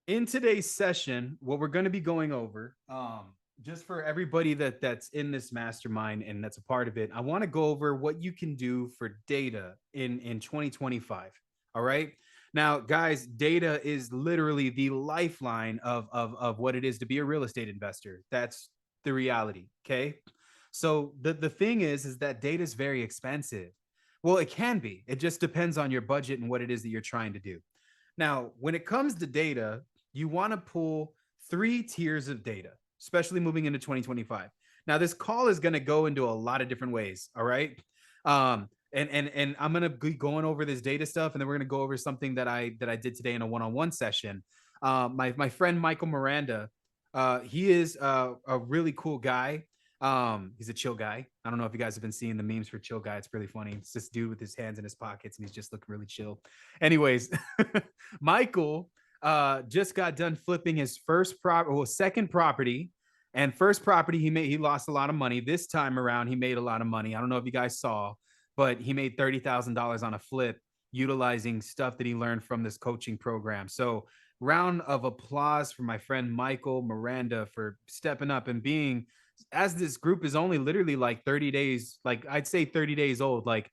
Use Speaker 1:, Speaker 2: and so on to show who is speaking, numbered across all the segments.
Speaker 1: In today's session, what we're going to be going over, just for everybody that's in this mastermind and that's a part of it, I want to go over what you can do for data in 2025. All right. Now, guys, data is literally the lifeline of what it is to be a real estate investor. That's the reality. Okay. So the thing is that data is very expensive. Well, it can be. It just depends on your budget and what it is that you're trying to do. Now, when it comes to data, you want to pull three tiers of data, especially moving into 2025. Now, this call is going to go into a lot of different ways. All right. And I'm going to be going over this data stuff, and then we're going to go over something that I did today in a one-on-one session. My friend Michael Miranda, he is a really cool guy. He's a chill guy. I don't know if you guys have been seeing the memes for chill guy. It's really funny. It's this dude with his hands in his pockets and he's just looking really chill. Anyways, Michael just got done flipping his second property. And first property he lost a lot of money. This time around, he made a lot of money. I don't know if you guys saw, but he made $30,000 on a flip utilizing stuff that he learned from this coaching program. So round of applause for my friend Michael Miranda for stepping up and being, as this group is only literally like 30 days, like I'd say 30 days old. Like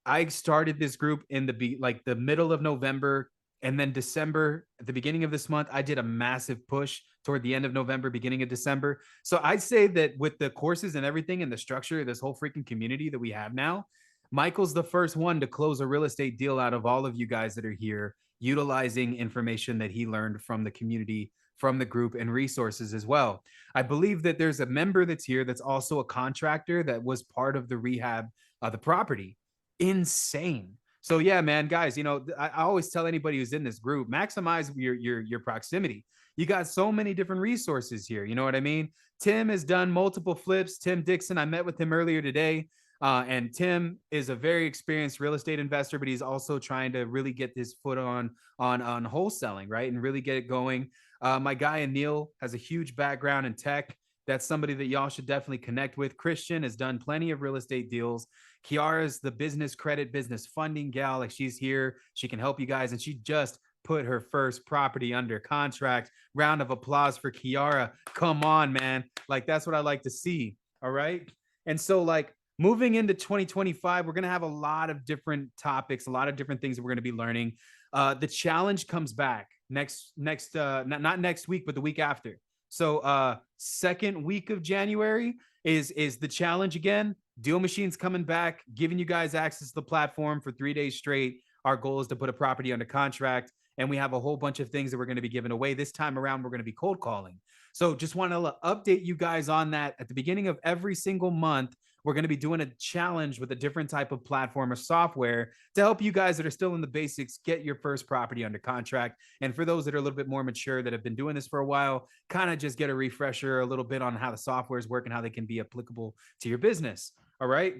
Speaker 1: I started this group in the middle of November, and then December, at the beginning of this month, I did a massive push toward the end of November, beginning of December. So I'd say that with the courses and everything and the structure of this whole freaking community that we have now, Michael's the first one to close a real estate deal out of all of you guys that are here, utilizing information that he learned from the community, from the group, and resources as well. I believe that there's a member that's here that's also a contractor that was part of the rehab of the property. Insane. So yeah, man, guys, I always tell anybody who's in this group, maximize your proximity. You got so many different resources here. You know what I mean? Tim has done multiple flips. Tim Dixon, I met with him earlier today. And Tim is a very experienced real estate investor, but he's also trying to really get his foot on wholesaling, right? And really get it going. My guy Anil has a huge background in tech. That's somebody that y'all should definitely connect with. Christian has done plenty of real estate deals. Kiara's the business credit, business funding gal. Like she's here. She can help you guys. And she just put her first property under contract. Round of applause for Kiara. Come on, man. Like that's what I like to see. All right. And so like moving into 2025, we're going to have a lot of different topics, a lot of different things that we're going to be learning. The challenge comes back not next week, but the week after. So second week of January is the challenge again. Deal Machine's coming back, giving you guys access to the platform for 3 days straight. Our goal is to put a property under contract, and we have a whole bunch of things that we're going to be giving away. This time around, we're going to be cold calling. So just want to update you guys on that. At the beginning of every single month, we're going to be doing a challenge with a different type of platform or software to help you guys that are still in the basics get your first property under contract. And for those that are a little bit more mature that have been doing this for a while, kind of just get a refresher a little bit on how the softwares work and how they can be applicable to your business. All right.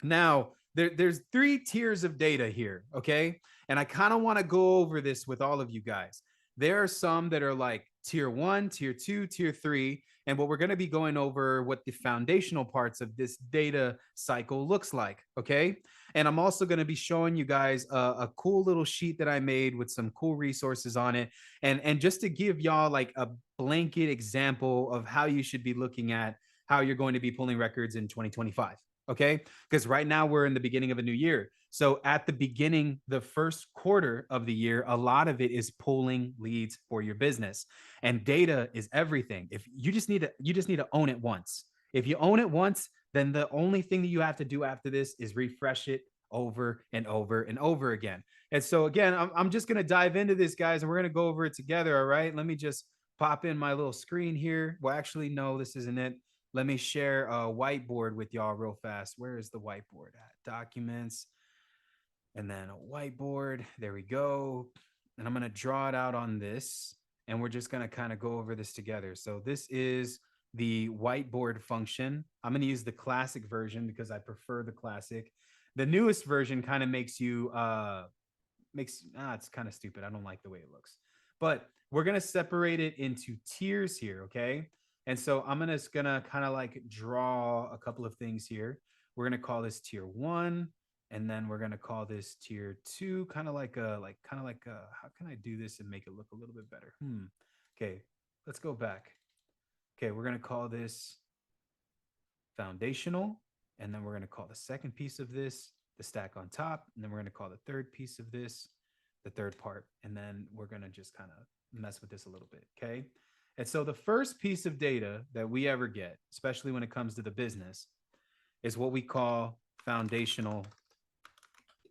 Speaker 1: Now, there's three tiers of data here. Okay. And I kind of want to go over this with all of you guys. There are some that are like tier 1, tier 2, tier 3. And what we're going to be going over what the foundational parts of this data cycle looks like. Okay. And I'm also going to be showing you guys a cool little sheet that I made with some cool resources on it. And just to give y'all like a blanket example of how you should be looking at how you're going to be pulling records in 2025. Okay. Because right now we're in the beginning of a new year. So at the beginning, the first quarter of the year, a lot of it is pulling leads for your business. And data is everything. If you just need to own it once. If you own it once, then the only thing that you have to do after this is refresh it over and over and over again. And so again, I'm just going to dive into this, guys, and we're going to go over it together. All right. Let me just pop in my little screen here. Well, actually, no, this isn't it. Let me share a whiteboard with y'all real fast. Where is the whiteboard at? Documents, and then a whiteboard. There we go. And I'm going to draw it out on this, and we're just going to kind of go over this together. So this is the whiteboard function. I'm going to use the classic version because I prefer the classic. The newest version kind of makes you, it's kind of stupid. I don't like the way it looks. But we're going to separate it into tiers here, okay? And so I'm just going to kind of like draw a couple of things here. We're going to call this tier 1. And then we're going to call this tier 2, how can I do this and make it look a little bit better? Okay, let's go back. Okay, we're going to call this foundational. And then we're going to call the second piece of this the stack on top. And then we're going to call the third piece of this the third part. And then we're going to just kind of mess with this a little bit. Okay. And so the first piece of data that we ever get, especially when it comes to the business, is what we call foundational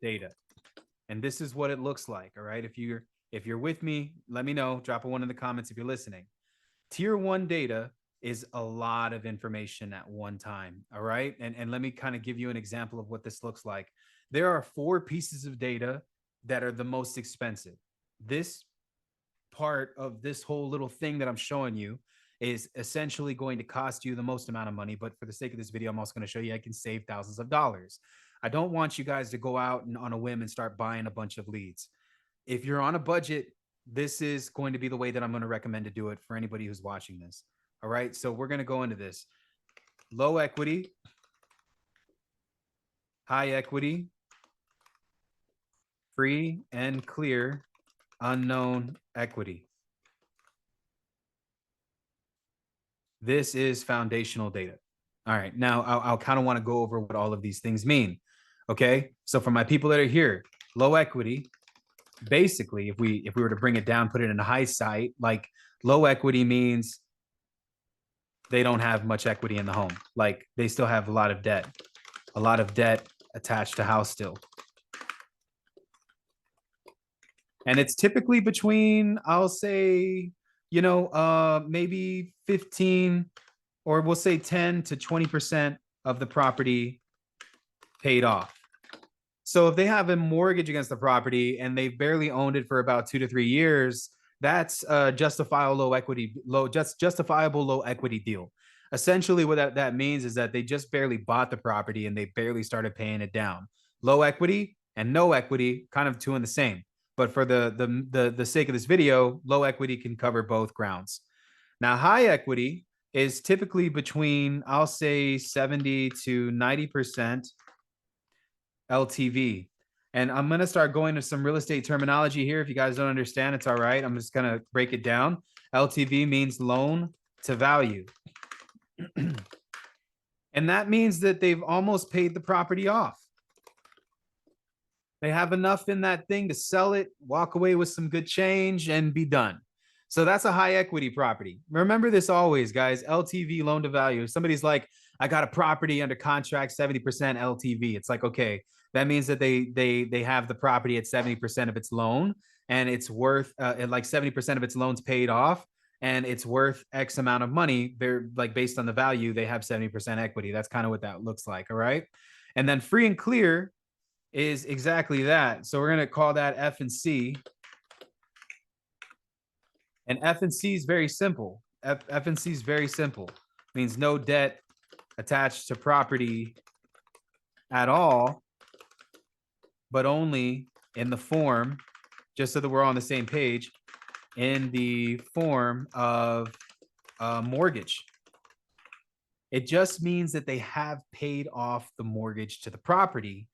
Speaker 1: data. And this is what it looks like. All right. If you're with me, let me know. Drop a 1 in the comments if you're listening. Tier 1 data is a lot of information at one time. All right. And let me kind of give you an example of what this looks like. There are 4 pieces of data that are the most expensive. This part of this whole little thing that I'm showing you is essentially going to cost you the most amount of money. But for the sake of this video, I'm also going to show you I can save thousands of dollars. I don't want you guys to go out and on a whim and start buying a bunch of leads. If you're on a budget, this is going to be the way that I'm going to recommend to do it for anybody who's watching this. All right. So we're going to go into this. Low equity, high equity, free and clear, unknown equity. This is foundational data. All right. Now I'll kind of want to go over what all of these things mean. Okay. So for my people that are here, low equity, basically, if we were to bring it down, put it in a high site, like low equity means they don't have much equity in the home. Like they still have a lot of debt attached to house still. And it's typically between, I'll say, maybe 15 or we'll say 10 to 20% of the property paid off. So if they have a mortgage against the property and they've barely owned it for about 2 to 3 years, that's a justifiable low equity deal. Essentially, what that means is that they just barely bought the property and they barely started paying it down. Low equity and no equity, kind of two in the same. But for the sake of this video, low equity can cover both grounds. Now, high equity is typically between, I'll say, 70 to 90% LTV. And I'm going to start going to some real estate terminology here. If you guys don't understand, it's all right. I'm just going to break it down. LTV means loan to value. And that means that they've almost paid the property off. They have enough in that thing to sell it, walk away with some good change, and be done. So that's a high equity property. Remember this always, guys. LTV, loan to value. If somebody's like, I got a property under contract, 70% LTV. It's like, okay, that means that they have the property at 70% of its loan, and it's worth like 70% of its loans paid off, and it's worth X amount of money. They're like, based on the value, they have 70% equity. That's kind of what that looks like. All right. And then free and clear is exactly that. So we're going to call that F and C. And F and C is very simple. F and C is very simple. It means no debt attached to property at all, but only in the form, just so that we're on the same page, in the form of a mortgage. It just means that they have paid off the mortgage to the property.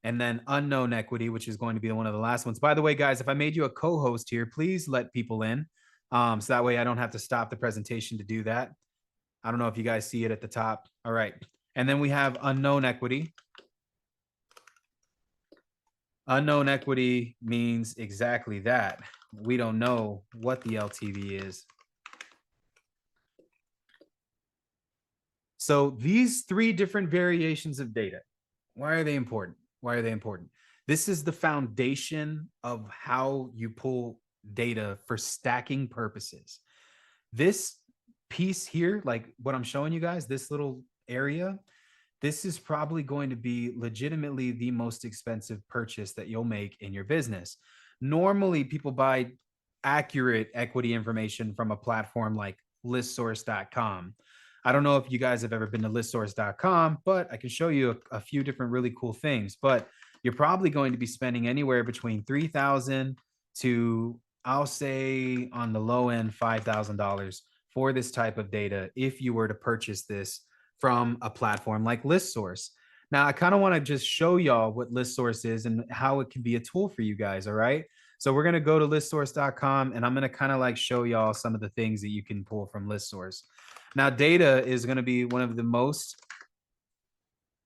Speaker 1: And then unknown equity, which is going to be one of the last ones. By the way, guys, if I made you a co-host here, please let people in. So that way I don't have to stop the presentation to do that. I don't know if you guys see it at the top. All right. And then we have unknown equity. Unknown equity means exactly that. We don't know what the LTV is. So these 3 different variations of data, why are they important? Why are they important? This is the foundation of how you pull data for stacking purposes. This piece here, like what I'm showing you guys, this little area, this is probably going to be legitimately the most expensive purchase that you'll make in your business. Normally, people buy accurate equity information from a platform like ListSource.com. I don't know if you guys have ever been to ListSource.com, but I can show you a few different really cool things. But you're probably going to be spending anywhere between $3,000 to, I'll say, on the low end, $5,000 for this type of data if you were to purchase this from a platform like ListSource. Now, I kind of want to just show y'all what ListSource is and how it can be a tool for you guys. All right. So we're going to go to listsource.com and I'm going to kind of like show y'all some of the things that you can pull from ListSource. Now, data is going to be one of the most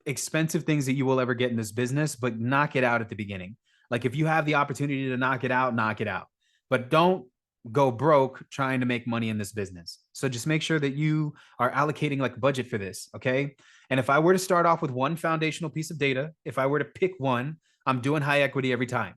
Speaker 1: expensive things that you will ever get in this business, but knock it out at the beginning. Like if you have the opportunity to knock it out, knock it out. But don't go broke trying to make money in this business. So just make sure that you are allocating like a budget for this, okay? And if I were to start off with one foundational piece of data, if I were to pick one, I'm doing high equity every time,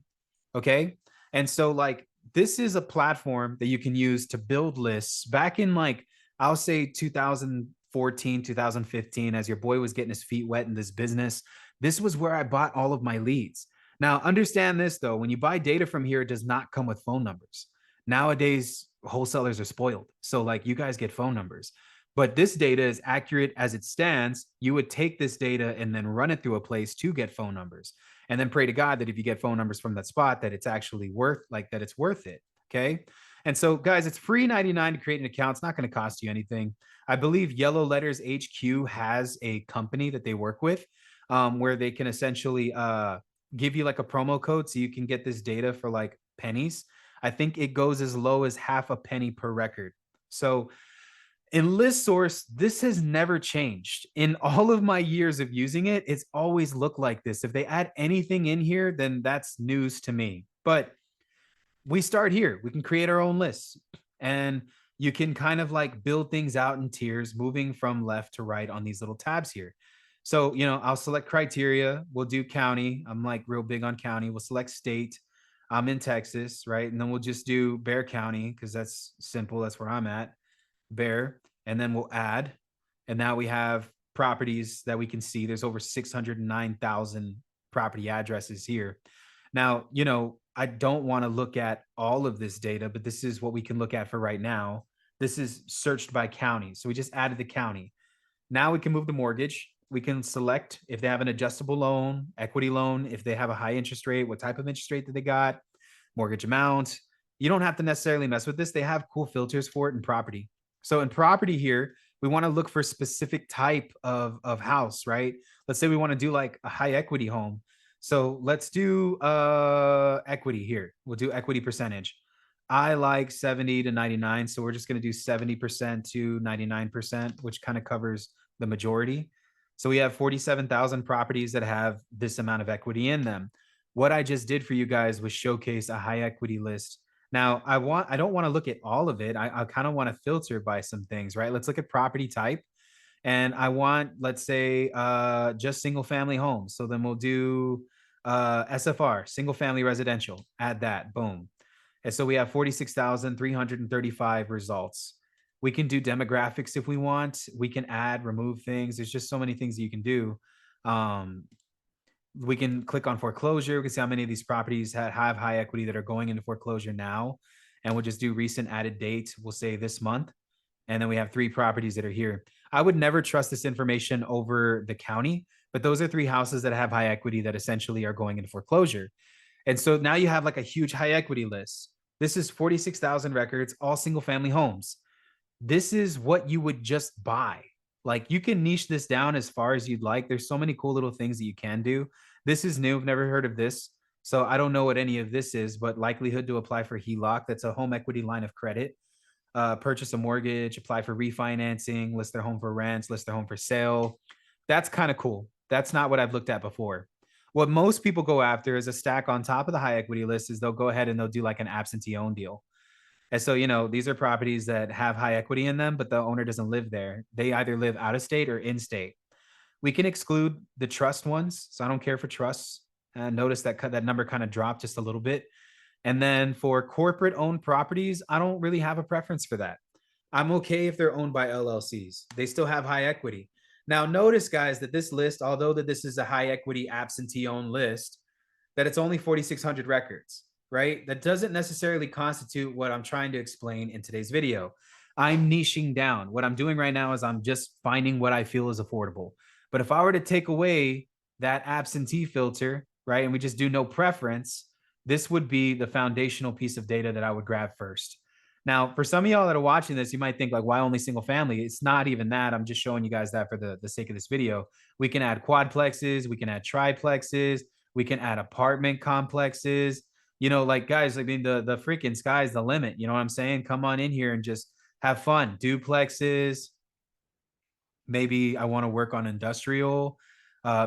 Speaker 1: okay? And so like this is a platform that you can use to build lists back in like I'll say 2014, 2015, as your boy was getting his feet wet in this business. This was where I bought all of my leads. Now, understand this though, when you buy data from here, it does not come with phone numbers. Nowadays, wholesalers are spoiled. So, like, you guys get phone numbers. But this data is accurate as it stands. You would take this data and then run it through a place to get phone numbers. And then pray to God that if you get phone numbers from that spot, that it's actually worth, like, that it's worth it. Okay. And so, guys, it's free 99 to create an account. It's not going to cost you anything. I believe Yellow Letters HQ has a company that they work with where they can essentially give you like a promo code so you can get this data for like pennies. I think it goes as low as half a penny per record. So in ListSource, this has never changed. In all of my years of using it, it's always looked like this. If they add anything in here, then that's news to me. But we start here. We can create our own lists and you can kind of like build things out in tiers, moving from left to right on these little tabs here. So, I'll select criteria. We'll do county. I'm like real big on county. We'll select state. I'm in Texas, right? And then we'll just do Bear County because that's simple. That's where I'm at, Bear. And then we'll add. And now we have properties that we can see. There's over 609,000 property addresses here. Now, I don't want to look at all of this data, but this is what we can look at for right now. This is searched by county. So we just added the county. Now we can move to mortgage. We can select if they have an adjustable loan, equity loan, if they have a high interest rate, what type of interest rate that they got, mortgage amount. You don't have to necessarily mess with this. They have cool filters for it in property. So in property here, we want to look for specific type of house, right? Let's say we want to do like a high equity home. So let's do equity here. We'll do equity percentage. I like 70 to 99. So we're just going to do 70% to 99%, which kind of covers the majority. So we have 47,000 properties that have this amount of equity in them. What I just did for you guys was showcase a high equity list. Now I don't want to look at all of it. I kind of want to filter by some things, right? Let's look at property type. And I want, let's say, just single family homes. So then we'll do SFR, single family residential, add that, boom. And so we have 46,335 results. We can do demographics if we want. We can add, remove things. There's just so many things that you can do. We can click on foreclosure. We can see how many of these properties have high equity that are going into foreclosure now. And we'll just do recent added date. We'll say this month. And then we have 3 properties that are here. I would never trust this information over the county, but those are 3 houses that have high equity that essentially are going into foreclosure. And so now you have like a huge high equity list. This is 46,000 records, all single family homes. This is what you would just buy. Like you can niche this down as far as you'd like. There's so many cool little things that you can do. This is new. I've never heard of this. So I don't know what any of this is, but likelihood to apply for HELOC. That's a home equity line of credit. Purchase a mortgage, apply for refinancing, list their home for rent, list their home for sale. That's kind of cool. That's not what I've looked at before. What most people go after is a stack on top of the high equity list is they'll go ahead and they'll do like an absentee own deal. And so, these are properties that have high equity in them, but the owner doesn't live there. They either live out of state or in state. We can exclude the trust ones. So I don't care for trusts. Notice that number kind of dropped just a little bit. And then for corporate owned properties, I don't really have a preference for that. I'm okay if they're owned by LLCs. They still have high equity. Now, notice, guys, that this list, although that this is a high equity absentee owned list, that it's only 4,600 records, right? That doesn't necessarily constitute what I'm trying to explain in today's video. I'm niching down. What I'm doing right now is I'm just finding what I feel is affordable. But if I were to take away that absentee filter, right, and we just do no preference, this would be the foundational piece of data that I would grab first. Now, for some of y'all that are watching this, you might think like, why only single family? It's not even that. I'm just showing you guys that for the sake of this video. We can add quadplexes, we can add triplexes, we can add apartment complexes. You know, like guys, I mean, the freaking sky's the limit. You know what I'm saying? Come on in here and just have fun. Duplexes. Maybe I want to work on industrial.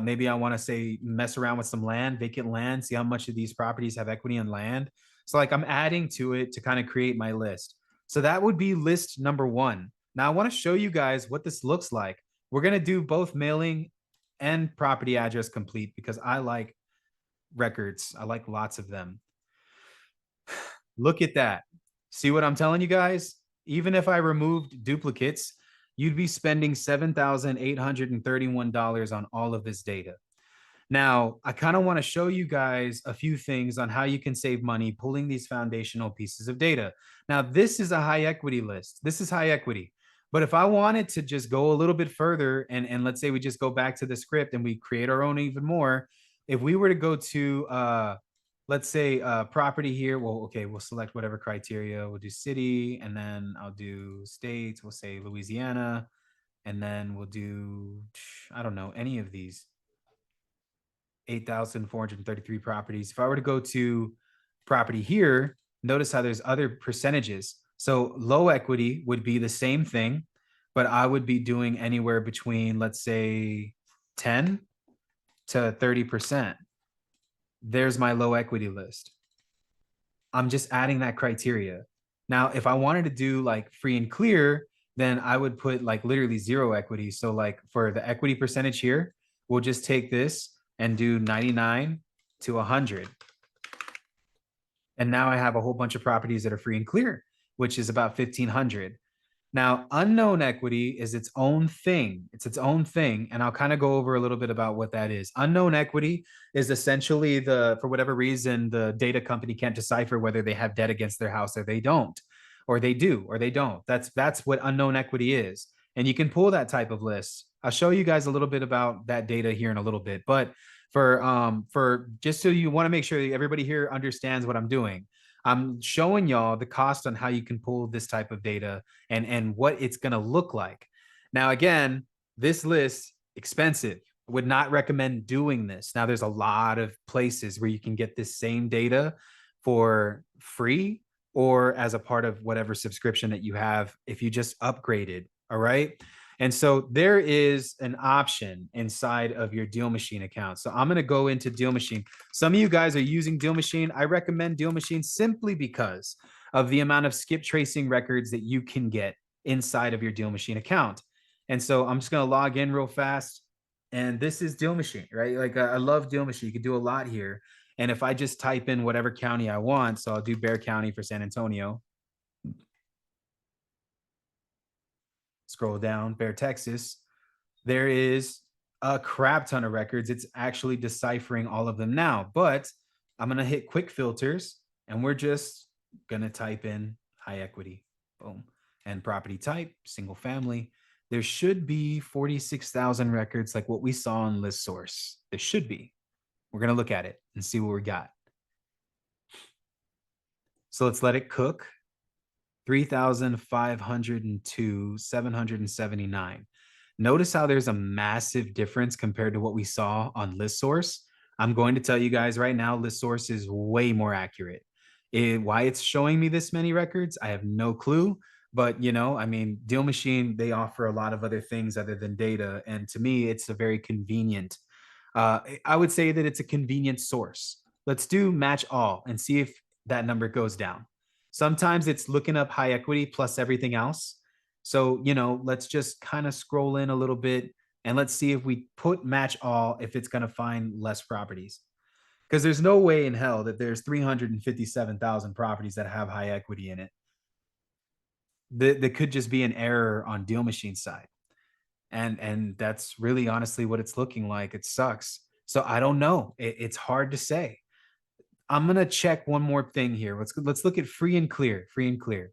Speaker 1: Maybe I want to say mess around with some land, vacant land, see how much of these properties have equity in land. So like I'm adding to it to kind of create my list. So that would be list number one. Now I want to show you guys what this looks like. We're going to do both mailing and property address complete because I like records. I like lots of them. Look at that. See what I'm telling you guys? Even if I removed duplicates, you'd be spending $7,831 on all of this data. Now, I kind of want to show you guys a few things on how you can save money pulling these foundational pieces of data. Now, this is a high equity list. This is high equity. But if I wanted to just go a little bit further and let's say we just go back to the script and we create our own even more, if we were to go to let's say property here, well, okay, we'll select whatever criteria. We'll do city, and then I'll do states. We'll say Louisiana, and then we'll do, I don't know, any of these 8,433 properties. If I were to go to property here, notice how there's other percentages. So low equity would be the same thing, but I would be doing anywhere between, let's say, 10 to 30%. There's my low equity list. I'm just adding that criteria. Now, if I wanted to do like free and clear, then I would put like literally zero equity. So like for the equity percentage here, we'll just take this and do 99 to 100. And now I have a whole bunch of properties that are free and clear, which is about 1,500. Now, unknown equity is its own thing. It's its own thing. And I'll kind of go over a little bit about what that is. Unknown equity is essentially for whatever reason, the data company can't decipher whether they have debt against their house or they don't, or they do, or they don't. That's what unknown equity is. And you can pull that type of list. I'll show you guys a little bit about that data here in a little bit. But for just so you want to make sure that everybody here understands what I'm doing, I'm showing y'all the cost on how you can pull this type of data and what it's going to look like. Now, again, this list expensive. Would not recommend doing this. Now, there's a lot of places where you can get this same data for free or as a part of whatever subscription that you have if you just upgraded. All right. And so there is an option inside of your Deal Machine account. So I'm going to go into Deal Machine. Some of you guys are using Deal Machine. I recommend Deal Machine simply because of the amount of skip tracing records that you can get inside of your Deal Machine account. And so I'm just going to log in real fast. And this is Deal Machine, right? Like I love Deal Machine. You can do a lot here. And if I just type in whatever county I want, so I'll do Bexar County for San Antonio. Scroll down, Bexar, Texas. There is a crap ton of records. It's actually deciphering all of them now, but I'm going to hit quick filters and we're just going to type in high equity. Boom. And property type, single family. There should be 46,000 records like what we saw on ListSource. There should be. We're going to look at it and see what we got. So let's let it cook. 3,502, 779. Notice how there's a massive difference compared to what we saw on ListSource. I'm going to tell you guys right now, ListSource is way more accurate. Why it's showing me this many records, I have no clue. But, you know, I mean, Deal Machine, they offer a lot of other things other than data. And to me, it's a very convenient, I would say that it's a convenient source. Let's do match all and see if that number goes down. Sometimes it's looking up high equity plus everything else. So, you know, let's just kind of scroll in a little bit and let's see if we put match all, if it's going to find less properties. Because there's no way in hell that there's 357,000 properties that have high equity in it. That could just be an error on Deal Machine side. And that's really honestly what it's looking like. It sucks. So I don't know. It's hard to say. I'm going to check one more thing here. Let's look at free and clear, free and clear.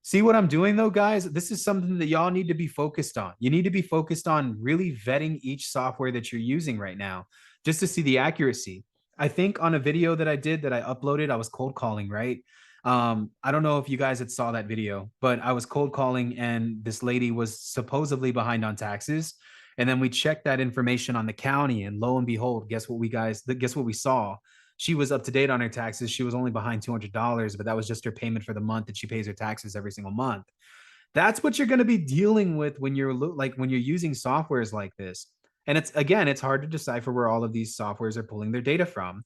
Speaker 1: See what I'm doing though, guys? This is something that y'all need to be focused on. You need to be focused on really vetting each software that you're using right now just to see the accuracy. I think on a video that I did that I uploaded, I was cold calling, right? I don't know if you guys had saw that video, but I was cold calling and this lady was supposedly behind on taxes. And then we checked that information on the county, and lo and behold, guess what we saw? She was up to date on her taxes. She was only behind $200, but that was just her payment for the month that she pays her taxes every single month. That's what you're going to be dealing with when you're when you're using softwares like this. And it's again, it's hard to decipher where all of these softwares are pulling their data from.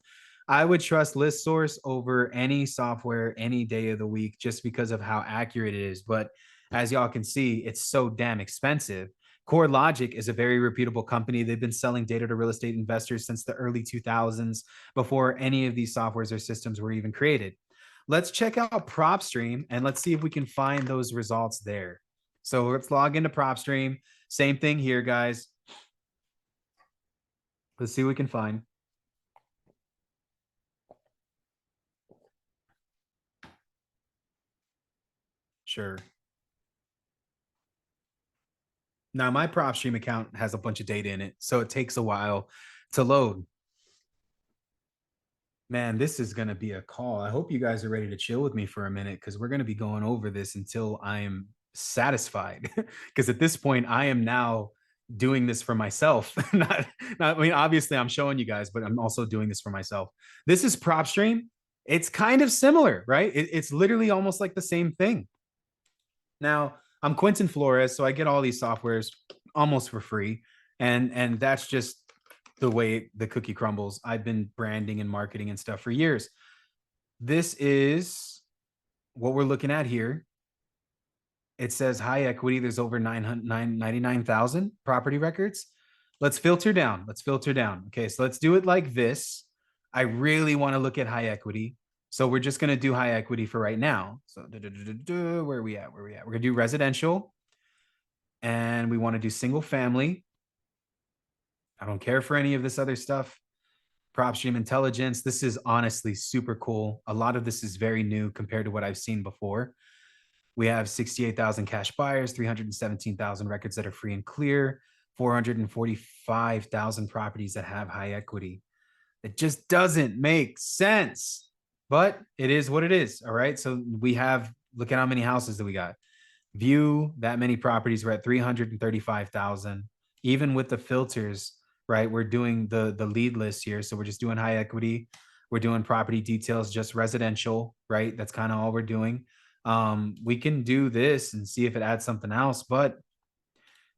Speaker 1: I would trust ListSource over any software any day of the week just because of how accurate it is. But as y'all can see, it's so damn expensive. CoreLogic is a very reputable company. They've been selling data to real estate investors since the early 2000s, before any of these softwares or systems were even created. Let's check out PropStream and let's see if we can find those results there. So let's log into PropStream. Same thing here, guys. Let's see what we can find. Sure. Now, my PropStream account has a bunch of data in it, so it takes a while to load. Man, this is going to be a call. I hope you guys are ready to chill with me for a minute because we're going to be going over this until I am satisfied. Because at this point, I am now doing this for myself. I mean, obviously, I'm showing you guys, but I'm also doing this for myself. This is PropStream. It's kind of similar, right? It's literally almost like the same thing. Now, I'm Quentin Flores, so I get all these softwares almost for free, and that's just the way the cookie crumbles. I've been branding and marketing and stuff for years. This is what we're looking at here. It says high equity. There's over 99,000 property records. Let's filter down. Let's filter down. Okay, so let's do it like this. I really want to look at high equity. So we're just going to do high equity for right now. So where are we at? Where are we at? We're going to do residential. And we want to do single family. I don't care for any of this other stuff. PropStream intelligence. This is honestly super cool. A lot of this is very new compared to what I've seen before. We have 68,000 cash buyers, 317,000 records that are free and clear, 445,000 properties that have high equity. It just doesn't make sense, but it is what it is. All right. So we have, look at how many houses that we got. View that many properties. We're at 335,000. Even with the filters, right? We're doing the lead list here. So we're just doing high equity. We're doing property details, just residential, right? That's kind of all we're doing. We can do this and see if it adds something else, but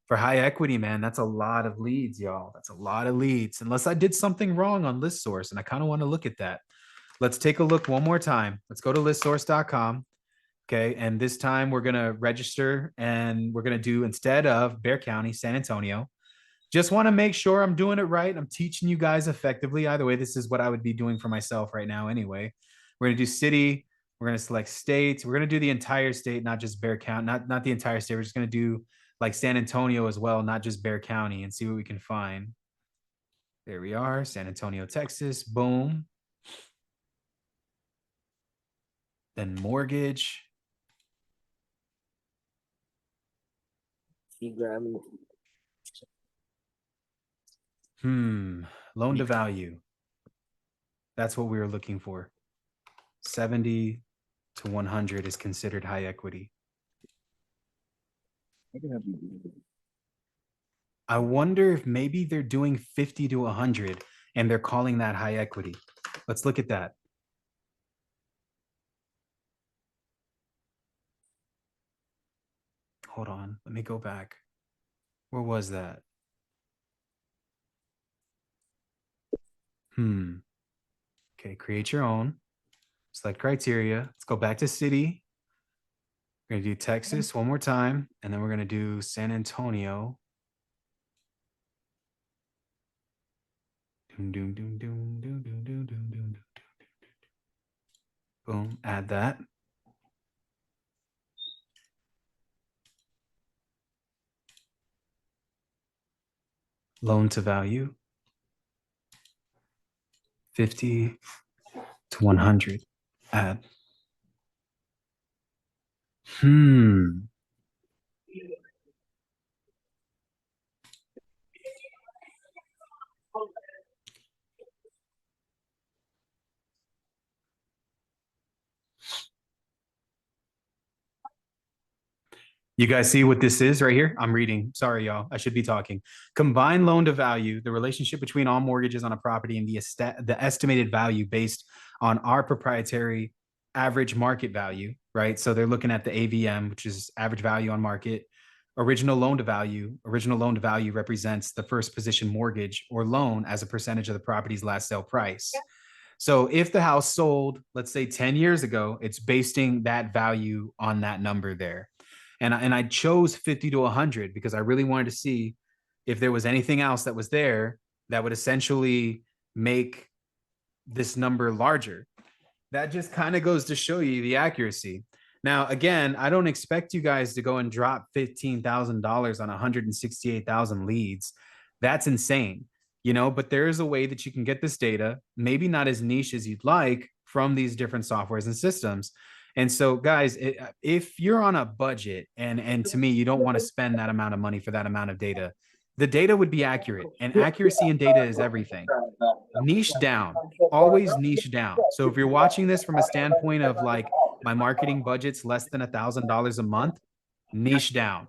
Speaker 1: for high equity, man, that's a lot of leads, y'all. That's a lot of leads, unless I did something wrong on ListSource, and I kind of want to look at that. Let's take a look one more time. Let's go to listsource.com. Okay. And this time we're going to register and we're going to do, instead of Bexar County, San Antonio. Just want to make sure I'm doing it right. I'm teaching you guys effectively. Either way, this is what I would be doing for myself right now anyway. We're going to do city. We're going to select states. We're going to do the entire state, not just Bexar County, not the entire state. We're just going to do like San Antonio as well, not just Bexar County, and see what we can find. There we are, San Antonio, Texas. Boom. Then mortgage. Loan to value. That's what we were looking for. 70 to 100 is considered high equity. I wonder if maybe they're doing 50 to 100 and they're calling that high equity. Let's look at that. Hold on, let me go back. Where was that? Okay, create your own. Select criteria. Let's go back to city. We're gonna do Texas one more time, and then we're gonna do San Antonio. Boom, add that. Loan to value. 50 to 100. Add. You guys see what this is right here? I'm reading. Sorry, y'all. I should be talking. Combined loan to value, the relationship between all mortgages on a property and the estimated value based on our proprietary average market value, right? So they're looking at the AVM, which is average value on market. Original loan to value. Original loan to value represents the first position mortgage or loan as a percentage of the property's last sale price. So if the house sold, let's say 10 years ago, it's basing that value on that number there. And I chose 50 to 100 because I really wanted to see if there was anything else that was there that would essentially make this number larger. That just kind of goes to show you the accuracy. Now, again, I don't expect you guys to go and drop $15,000 on 168,000 leads. That's insane, but there is a way that you can get this data, maybe not as niche as you'd like, from these different softwares and systems. And so, guys, if you're on a budget and to me, you don't want to spend that amount of money for that amount of data, the data would be accurate, and accuracy in data is everything. Niche down, always niche down. So if you're watching this from a standpoint of like my marketing budget's less than $1,000 a month, niche down.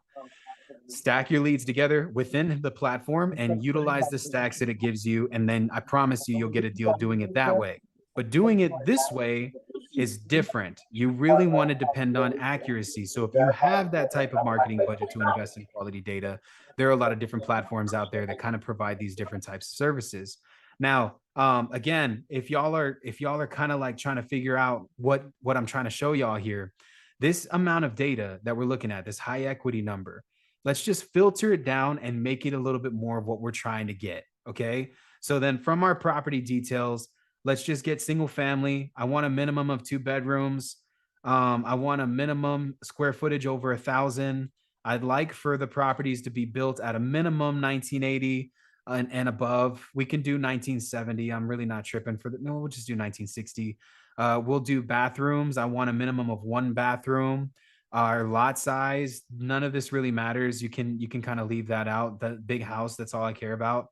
Speaker 1: Stack your leads together within the platform and utilize the stacks that it gives you. And then I promise you, you'll get a deal doing it that way. But doing it this way is different. You really want to depend on accuracy. So if you have that type of marketing budget to invest in quality data, there are a lot of different platforms out there that kind of provide these different types of services. Now, again, if y'all are kind of like trying to figure out what I'm trying to show y'all here, this amount of data that we're looking at, this high equity number, let's just filter it down and make it a little bit more of what we're trying to get. Okay. So then from our property details, let's just get single family. I want a minimum of 2 bedrooms. I want a minimum square footage over 1,000. I'd like for the properties to be built at a minimum 1980 and above. We can do 1970. I'm really not tripping for the, no, we'll just do 1960. We'll do bathrooms. I want a minimum of 1 bathroom. Our lot size, none of this really matters. You can kind of leave that out. The big house, that's all I care about.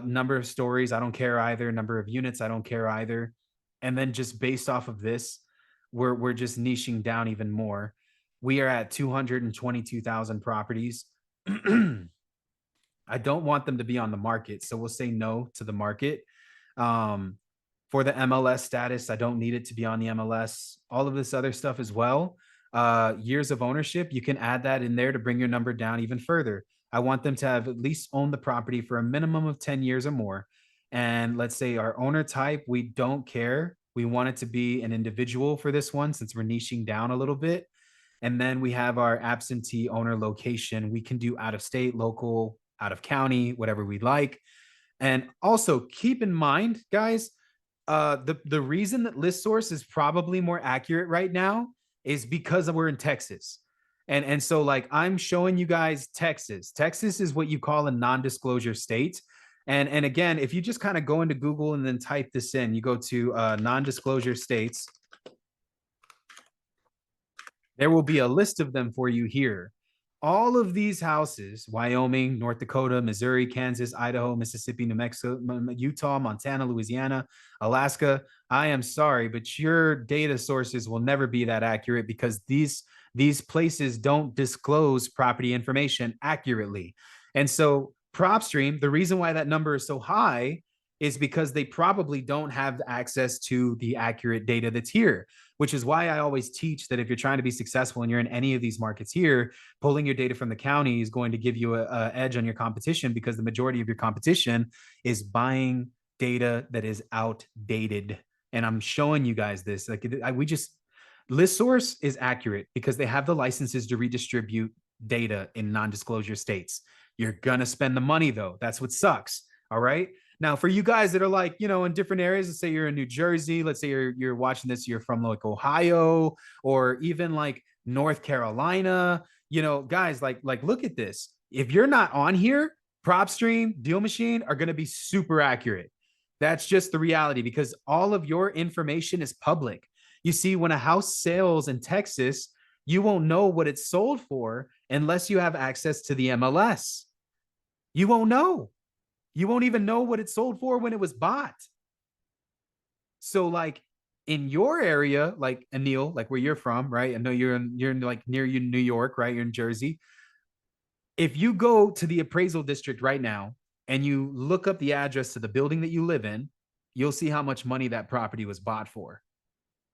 Speaker 1: Number of stories, I don't care either. Number of units, I don't care either. And then just based off of this, we're just niching down even more. We are at 222,000 properties. I don't want them to be on the market, so we'll say no to the market. For the MLS status, I don't need it to be on the MLS. All of this other stuff as well. Years of ownership, you can add that in there to bring your number down even further. I want them to have at least owned the property for a minimum of 10 years or more. And let's say our owner type, we don't care. We want it to be an individual for this one since we're niching down a little bit. And then we have our absentee owner location. We can do out of state, local, out of county, whatever we like. And also keep in mind, guys, the reason that ListSource is probably more accurate right now is because we're in Texas. And so like I'm showing you guys Texas. Texas is what you call a non-disclosure state. And again, if you just kind of go into Google and then type this in, you go to non-disclosure states, there will be a list of them for you here. All of these houses, Wyoming, North Dakota, Missouri, Kansas, Idaho, Mississippi, New Mexico, Utah, Montana, Louisiana, Alaska, I am sorry, but your data sources will never be that accurate because these places don't disclose property information accurately. And so PropStream, the reason why that number is so high is because they probably don't have access to the accurate data that's here, which is why I always teach that if you're trying to be successful and you're in any of these markets here, pulling your data from the county is going to give you an edge on your competition because the majority of your competition is buying data that is outdated. And I'm showing you guys this. Like ListSource is accurate because they have the licenses to redistribute data in non-disclosure states. You're going to spend the money though. That's what sucks. All right. Now, for you guys that are like, in different areas, let's say you're in New Jersey, let's say you're watching this, you're from like Ohio or even like North Carolina, guys, like look at this. If you're not on here, PropStream, Deal Machine are going to be super accurate. That's just the reality because all of your information is public. You see, when a house sells in Texas, you won't know what it's sold for unless you have access to the MLS. You won't know. You won't even know what it sold for when it was bought. So like in your area, like Anil, like where you're from, right? I know you're in like near you, New York, right? You're in Jersey. If you go to the appraisal district right now and you look up the address to the building that you live in, you'll see how much money that property was bought for.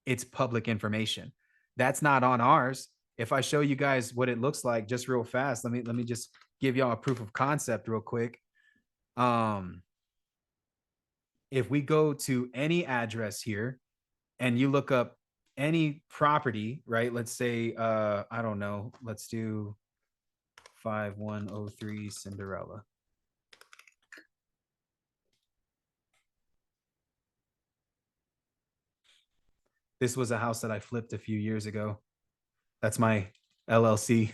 Speaker 1: It's public information. That's not on ours. If I show you guys what it looks like just real fast, let me just give y'all a proof of concept real quick. Um, if we go to any address here and you look up any property, right? Let's say I don't know, let's do 5103 Cinderella. This was a house that I flipped a few years ago. That's my LLC.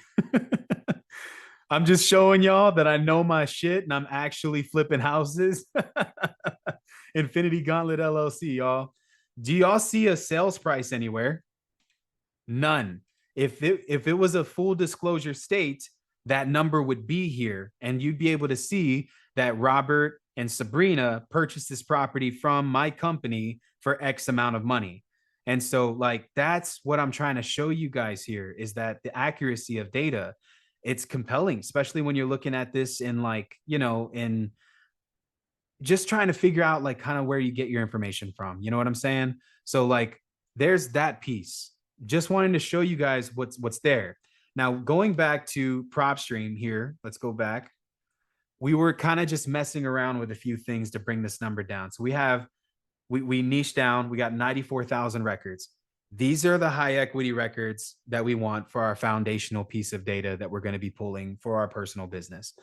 Speaker 1: I'm just showing y'all that I know my shit and I'm actually flipping houses. Infinity Gauntlet LLC, y'all. Do y'all see a sales price anywhere? None. If it was a full disclosure state, that number would be here, and you'd be able to see that Robert and Sabrina purchased this property from my company for X amount of money. And so, like, that's what I'm trying to show you guys here is that the accuracy of data, it's compelling, especially when you're looking at this in like, in just trying to figure out like kind of where you get your information from. You know what I'm saying? So like there's that piece. Just wanting to show you guys what's there. Now going back to PropStream here, let's go back. We were kind of just messing around with a few things to bring this number down. So we niche down, we got 94,000 records. These are the high equity records that we want for our foundational piece of data that we're going to be pulling for our personal business.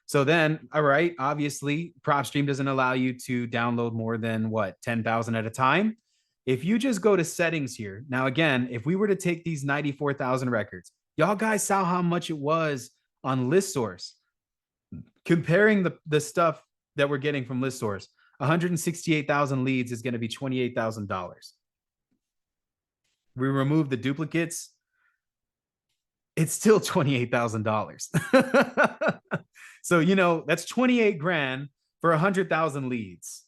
Speaker 1: So then, all right, obviously, PropStream doesn't allow you to download more than 10,000 at a time. If you just go to settings here, now again, if we were to take these 94,000 records, y'all guys saw how much it was on ListSource. Comparing the stuff that we're getting from ListSource, 168,000 leads is going to be $28,000. We remove the duplicates, it's still $28,000. So, that's 28 grand for 100,000 leads.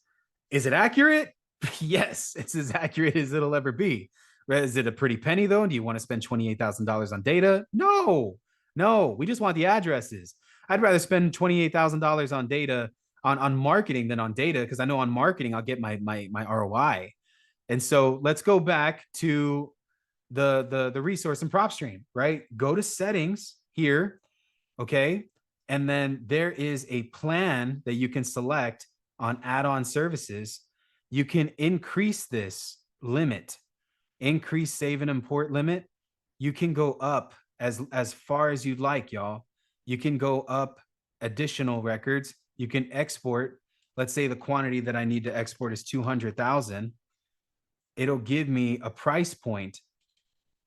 Speaker 1: Is it accurate? Yes, it's as accurate as it'll ever be. Is it a pretty penny though? Do you want to spend $28,000 on data? No, we just want the addresses. I'd rather spend $28,000 on data on marketing than on data because I know on marketing I'll get my ROI. And so let's go back to the resource and PropStream, right? Go to settings here, okay? And then there is a plan that you can select on add-on services. You can increase this limit, increase save and import limit. You can go up as far as you'd like, y'all. You can go up additional records. You can export. Let's say the quantity that I need to export is 200,000. It'll give me a price point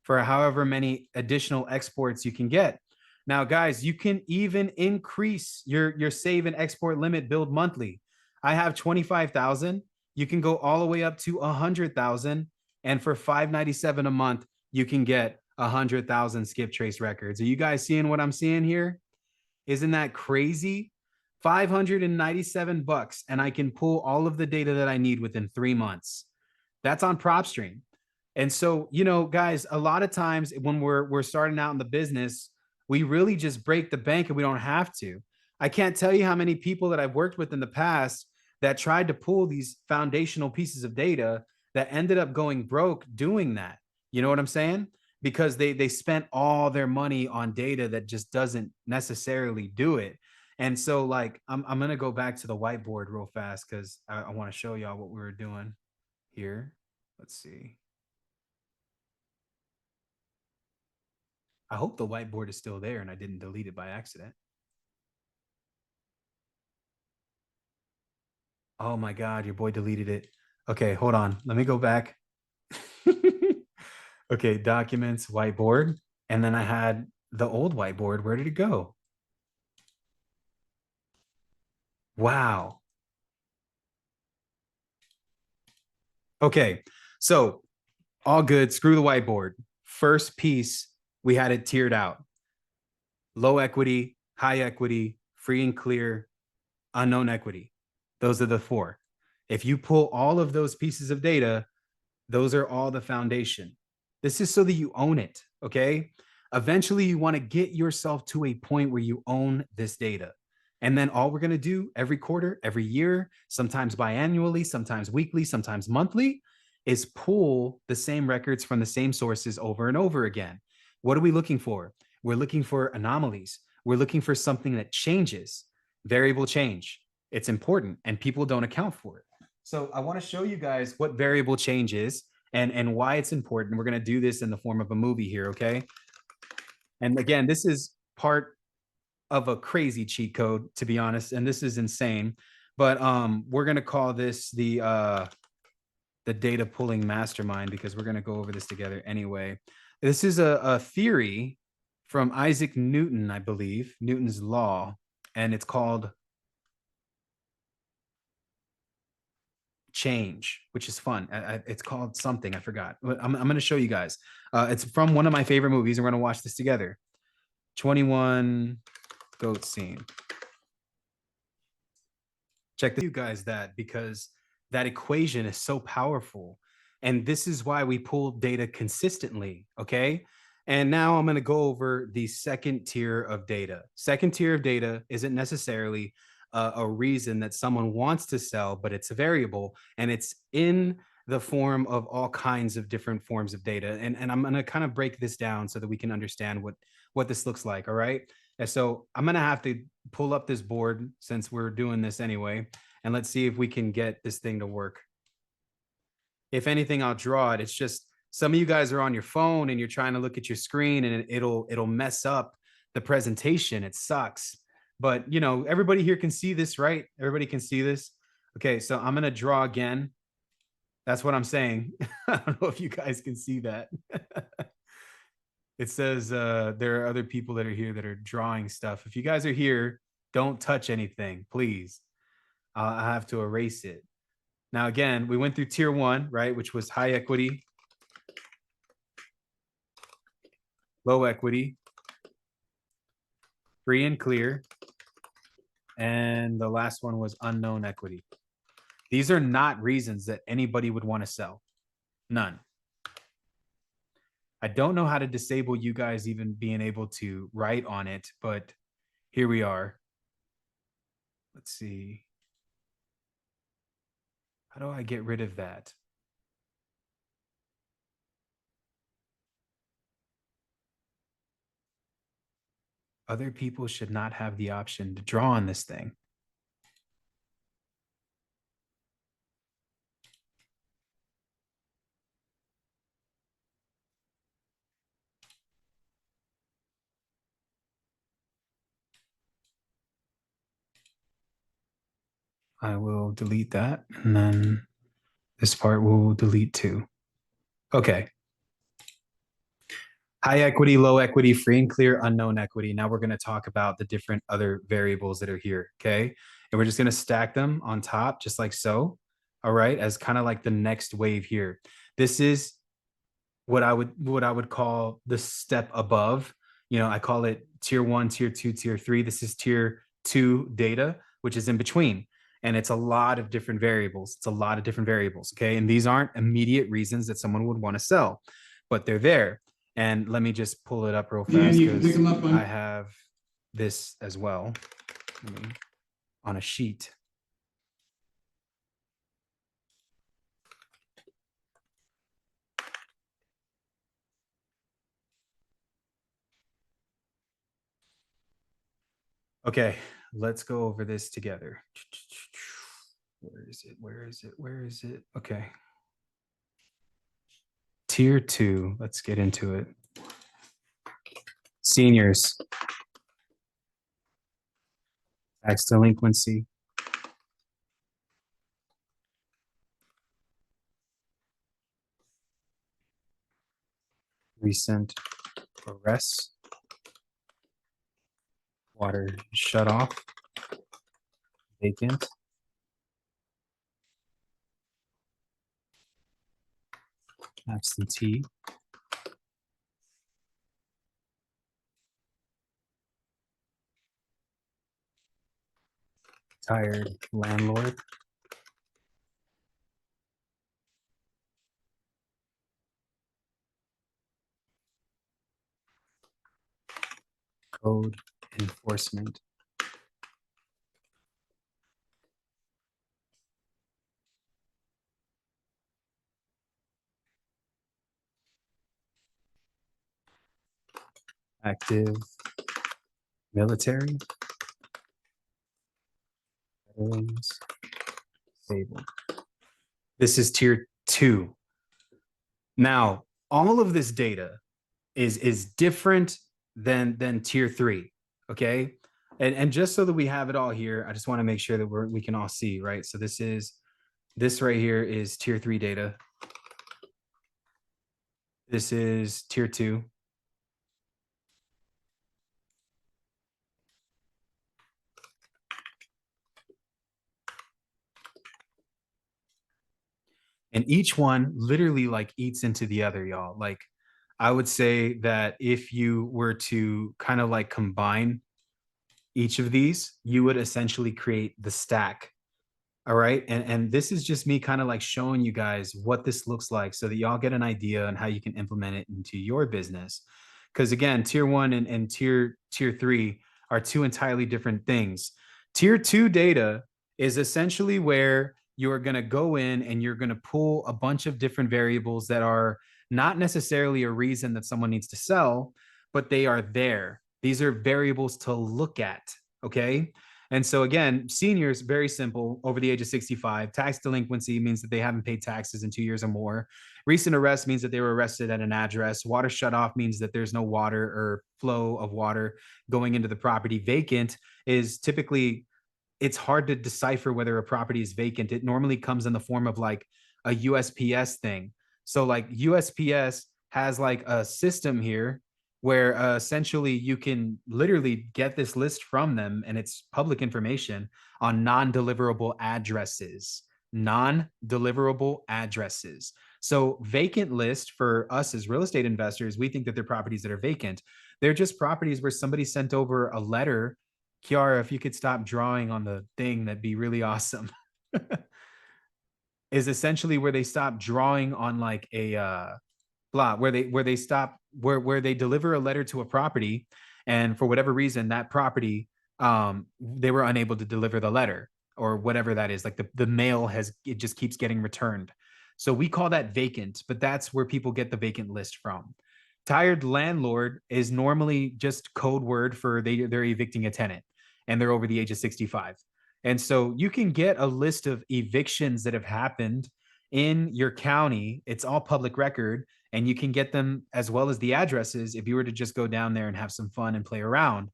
Speaker 1: for however many additional exports you can get. Now, guys, you can even increase your save and export limit billed monthly. I have 25,000. You can go all the way up to 100,000. And for $597 a month, you can get 100,000 skip trace records. Are you guys seeing what I'm seeing here? Isn't that crazy? $597, and I can pull all of the data that I need within 3 months. That's on PropStream. And so, guys, a lot of times when we're starting out in the business, we really just break the bank and we don't have to. I can't tell you how many people that I've worked with in the past that tried to pull these foundational pieces of data that ended up going broke doing that. You know what I'm saying? Because they spent all their money on data that just doesn't necessarily do it. And so like I'm gonna go back to the whiteboard real fast because I want to show y'all what we were doing here. Let's see. I hope the whiteboard is still there and I didn't delete it by accident. Oh my God, your boy deleted it. Okay, hold on. Let me go back. Okay, documents, whiteboard. And then I had the old whiteboard. Where did it go? Wow. Okay, so all good. Screw the whiteboard. First piece, we had it tiered out. Low equity, high equity, free and clear, unknown equity. Those are the four. If you pull all of those pieces of data, Those are all the foundation. This is so that you own it. Okay. Eventually, you want to get yourself to a point where you own this data. And then all we're going to do every quarter, every year, sometimes biannually, sometimes weekly, sometimes monthly, is pull the same records from the same sources over and over again. What are we looking for? We're looking for anomalies. We're looking for something that changes, variable change. It's important and people don't account for it. So I want to show you guys what variable change is and why it's important. We're going to do this in the form of a movie here, okay? And again, this is part of a crazy cheat code, to be honest, and this is insane. But we're going to call this the data pulling mastermind because we're going to go over this together anyway. This is a theory from Isaac Newton, I believe, Newton's law, and it's called change, which is fun. It's called something, I forgot. I'm going to show you guys. It's from one of my favorite movies, and we're going to watch this together. 21 goat scene. Check this, you guys, that because that equation is so powerful. And this is why we pull data consistently. Okay. And now I'm going to go over the second tier of data. Second tier of data isn't necessarily a reason that someone wants to sell, but it's a variable and it's in the form of all kinds of different forms of data. And I'm going to kind of break this down so that we can understand what this looks like. All right. And so I'm going to have to pull up this board since we're doing this anyway. And let's see if we can get this thing to work. If anything, I'll draw it. It's just some of you guys are on your phone and you're trying to look at your screen and it'll mess up the presentation. It sucks. But you know, everybody here can see this, right? Everybody can see this. Okay, so I'm gonna draw again. That's what I'm saying. I don't know if you guys can see that. It says there are other people that are here that are drawing stuff. If you guys are here, don't touch anything, please. I have to erase it. Now, again, we went through tier one, right, which was high equity, low equity, free and clear, and the last one was unknown equity. These are not reasons that anybody would want to sell. None. I don't know how to disable you guys even being able to write on it, but here we are. Let's see. How do I get rid of that? Other people should not have the option to draw on this thing. I will delete that, and then this part will delete too. Okay. High equity, low equity, free and clear, unknown equity. Now we're going to talk about the different other variables that are here. Okay. And we're just going to stack them on top, just like so. All right. As kind of like the next wave here. This is what I would call the step above. You know, I call it tier one, tier two, tier three. This is tier two data, which is in between. And it's a lot of different variables. It's a lot of different variables. Okay. And these aren't immediate reasons that someone would want to sell, but they're there. And let me just pull it up real fast because I have this as well on a sheet. Okay, let's go over this together. Where is it? Where is it? Where is it? Okay. Tier two, let's get into it. Seniors. Tax delinquency. Recent arrests. Water shut off. Vacant. Absentee. Tired landlord. code enforcement. Active military. Veterans disabled. This is tier 2. Now, all of this data is different than tier 3. Okay. And just so that we have it all here, I just want to make sure that we can all see, right? So this right here is tier 3 data. This is tier 2. And each one literally like eats into the other, y'all. Like I would say that if you were to kind of like combine each of these, you would essentially create the stack. All right. And this is just me kind of like showing you guys what this looks like so that y'all get an idea on how you can implement it into your business. Because again, tier 1 and tier 3 are two entirely different things. Tier 2 data is essentially where you're going to go in and you're going to pull a bunch of different variables that are not necessarily a reason that someone needs to sell, but they are there. These are variables to look at. Okay. And so again, seniors, very simple, over the age of 65. Tax delinquency means that they haven't paid taxes in 2 years or more. Recent arrest means that they were arrested at an address. Water shut off means that there's no water or flow of water going into the property. Vacant is typically, it's hard to decipher whether a property is vacant. It normally comes in the form of like a USPS thing. So like USPS has like a system here where essentially you can literally get this list from them and it's public information on non-deliverable addresses. Non-deliverable addresses. So vacant list for us as real estate investors, we think that they're properties that are vacant. They're just properties where somebody sent over a letter. Kiara, if you could stop drawing on the thing, that'd be really awesome. Is essentially where they stop drawing on like a blah, where they stop where they deliver a letter to a property, and for whatever reason that property they were unable to deliver the letter or whatever that is. Like the mail has, it just keeps getting returned. So we call that vacant, but that's where people get the vacant list from. Tired landlord is normally just code word for they're evicting a tenant and they're over the age of 65. And so you can get a list of evictions that have happened in your county. It's all public record, and you can get them as well as the addresses if you were to just go down there and have some fun and play around.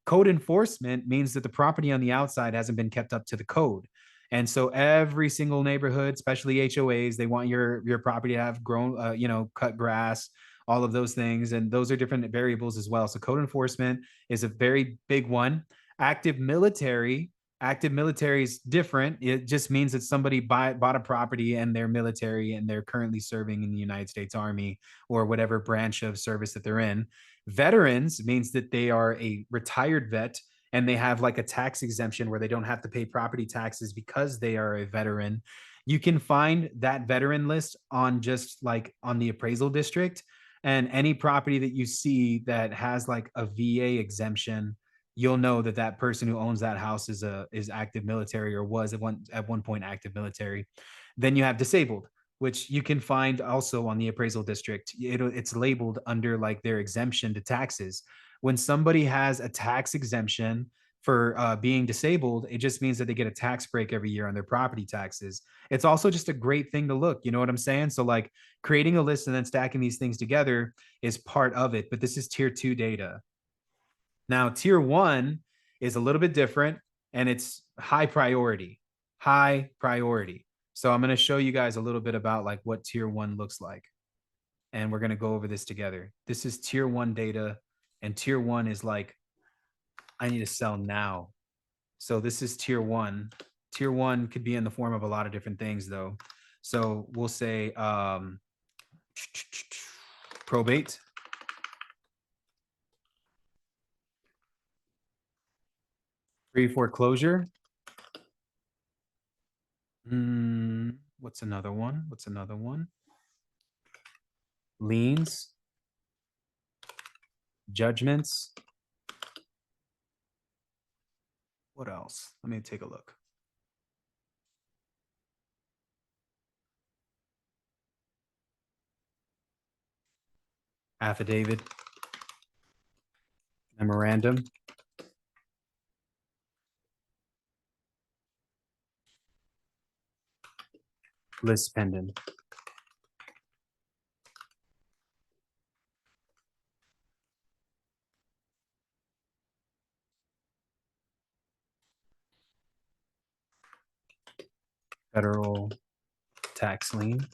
Speaker 1: Code enforcement means that the property on the outside hasn't been kept up to the code. And so every single neighborhood, especially HOAs, they want your property to have grown, cut grass, all of those things. And those are different variables as well. So code enforcement is a very big one. Active military. Active military is different. It just means that somebody bought a property and they're military and they're currently serving in the United States Army or whatever branch of service that they're in. Veterans means that they are a retired vet and they have like a tax exemption where they don't have to pay property taxes because they are a veteran. You can find that veteran list on just like on the appraisal district, and any property that you see that has like a VA exemption, you'll know that that person who owns that house is active military or was at one point active military. Then you have disabled, which you can find also on the appraisal district. It's labeled under like their exemption to taxes. When somebody has a tax exemption for being disabled, it just means that they get a tax break every year on their property taxes. It's also just a great thing to look. You know what I'm saying? So like creating a list and then stacking these things together is part of it. But this is tier 2 data. Now, tier 1 is a little bit different and it's high priority. High priority. So I'm going to show you guys a little bit about like what tier 1 looks like. And we're going to go over this together. This is tier 1 data, and tier 1 is like, I need to sell now. So this is tier 1. Tier 1 could be in the form of a lot of different things though. So we'll say probate, pre-foreclosure. What's another one? What's another one? Liens, judgments, What else? Let me take a look. Affidavit, memorandum, list pendant. Federal tax lien.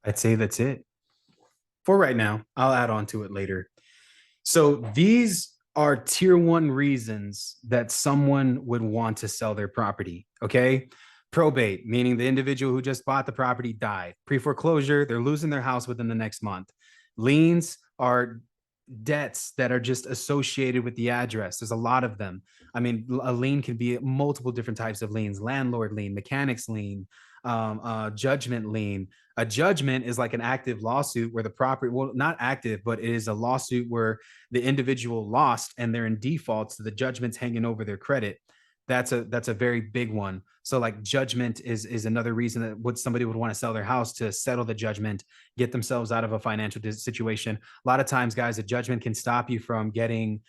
Speaker 1: I'd say that's it for right now. I'll add on to it later. So these are tier one reasons that someone would want to sell their property. Okay. Probate, meaning the individual who just bought the property died. Pre foreclosure, they're losing their house within the next month. Liens are debts that are just associated with the address. There's a lot of them. I mean, a lien can be multiple different types of liens: landlord lien, mechanics lien, judgment lien. A judgment is like an active lawsuit where the property, well, not active, but it is a lawsuit where the individual lost and they're in default, so the judgment's hanging over their credit. That's a very big one. So like judgment is another reason that would somebody would want to sell their house, to settle the judgment, get themselves out of a financial situation. A lot of times, guys, a judgment can stop you from getting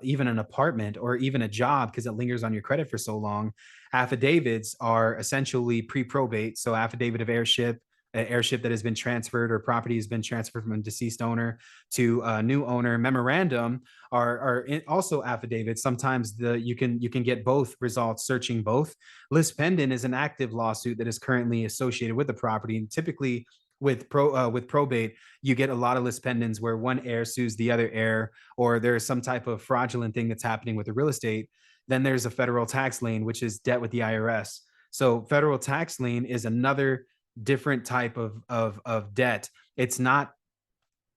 Speaker 1: even an apartment or even a job because it lingers on your credit for so long. Affidavits are essentially pre-probate, so affidavit of heirship, an heirship that has been transferred or property has been transferred from a deceased owner to a new owner. Memorandum are also affidavits. Sometimes you can get both results searching both. List pendant is an active lawsuit that is currently associated with the property, and typically with probate, you get a lot of list pendants where one heir sues the other heir, or there's some type of fraudulent thing that's happening with the real estate. Then there's a federal tax lien, which is debt with the IRS. So federal tax lien is another different type of debt. It's not